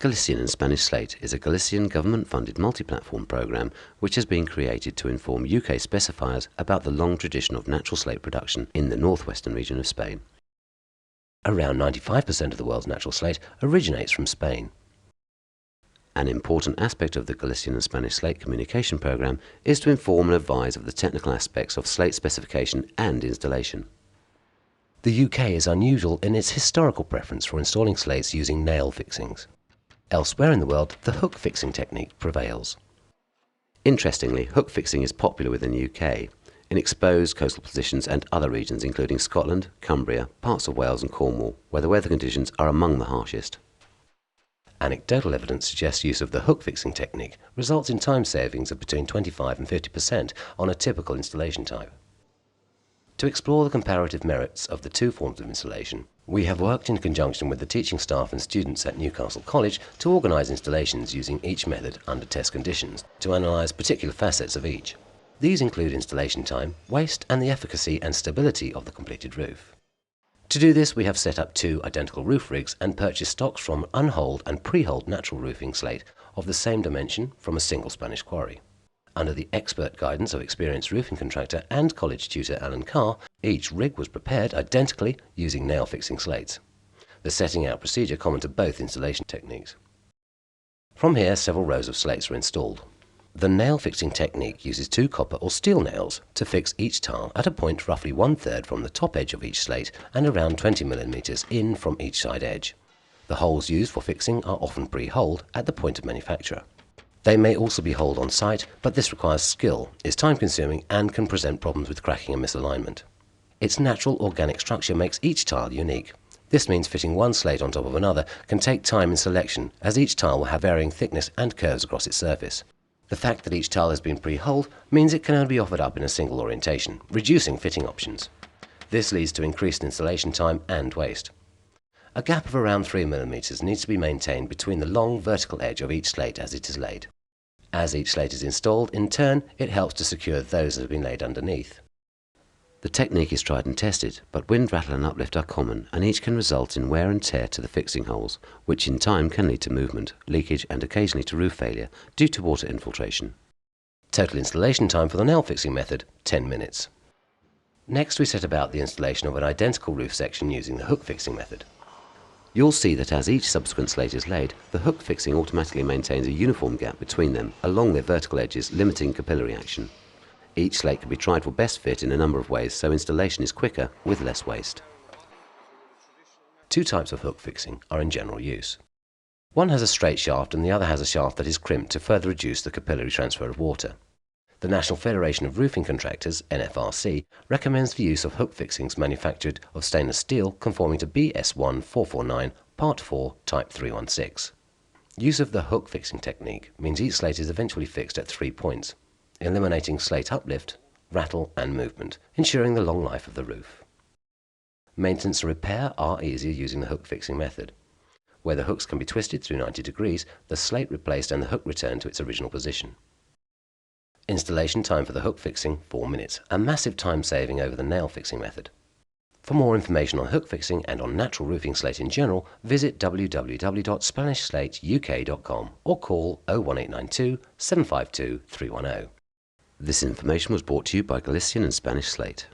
Galician and Spanish Slate is a Galician government-funded multi-platform programme which has been created to inform UK specifiers about the long tradition of natural slate production in the northwestern region of Spain. Around 95% of the world's natural slate originates from Spain. An important aspect of the Galician and Spanish Slate communication programme is to inform and advise of the technical aspects of slate specification and installation. The UK is unusual in its historical preference for installing slates using nail fixings. Elsewhere in the world, the hook fixing technique prevails. Interestingly, hook fixing is popular within the UK, in exposed coastal positions and other regions including Scotland, Cumbria, parts of Wales and Cornwall, where the weather conditions are among the harshest. Anecdotal evidence suggests use of the hook fixing technique results in time savings of between 25 and 50% on a typical installation type. To explore the comparative merits of the two forms of installation, we have worked in conjunction with the teaching staff and students at Newcastle College to organise installations using each method under test conditions to analyse particular facets of each. These include installation time, waste and the efficacy and stability of the completed roof. To do this, we have set up two identical roof rigs and purchased stocks from unholed and pre-holed natural roofing slate of the same dimension from a single Spanish quarry. Under the expert guidance of experienced roofing contractor and college tutor Alan Carr, each rig was prepared identically using nail fixing slates. The setting out procedure common to both installation techniques. From here, several rows of slates are installed. The nail fixing technique uses two copper or steel nails to fix each tile at a point roughly 1/3 from the top edge of each slate and around 20 mm in from each side edge. The holes used for fixing are often pre-holed at the point of manufacture. They may also be holed on site, but this requires skill, is time-consuming and can present problems with cracking and misalignment. Its natural organic structure makes each tile unique. This means fitting one slate on top of another can take time in selection, as each tile will have varying thickness and curves across its surface. The fact that each tile has been pre-holed means it can only be offered up in a single orientation, reducing fitting options. This leads to increased installation time and waste. A gap of around 3 mm needs to be maintained between the long vertical edge of each slate as it is laid. As each slate is installed, in turn, it helps to secure those that have been laid underneath. The technique is tried and tested, but wind, rattle and uplift are common and each can result in wear and tear to the fixing holes, which in time can lead to movement, leakage and occasionally to roof failure due to water infiltration. Total installation time for the nail fixing method, 10 minutes. Next we set about the installation of an identical roof section using the hook fixing method. You'll see that as each subsequent slate is laid, the hook fixing automatically maintains a uniform gap between them along their vertical edges, limiting capillary action. Each slate can be tried for best fit in a number of ways, so installation is quicker with less waste. Two types of hook fixing are in general use. One has a straight shaft and the other has a shaft that is crimped to further reduce the capillary transfer of water. The National Federation of Roofing Contractors, NFRC, recommends the use of hook fixings manufactured of stainless steel conforming to BS1 449 Part 4 Type 316. Use of the hook fixing technique means each slate is eventually fixed at 3 points, eliminating slate uplift, rattle and movement, ensuring the long life of the roof. Maintenance and repair are easier using the hook fixing method. Where the hooks can be twisted through 90 degrees, the slate replaced and the hook returned to its original position. Installation time for the hook fixing, 4 minutes, a massive time saving over the nail fixing method. For more information on hook fixing and on natural roofing slate in general, visit www.spanishslateuk.com or call 01892 752 310. This information was brought to you by Galician and Spanish Slate.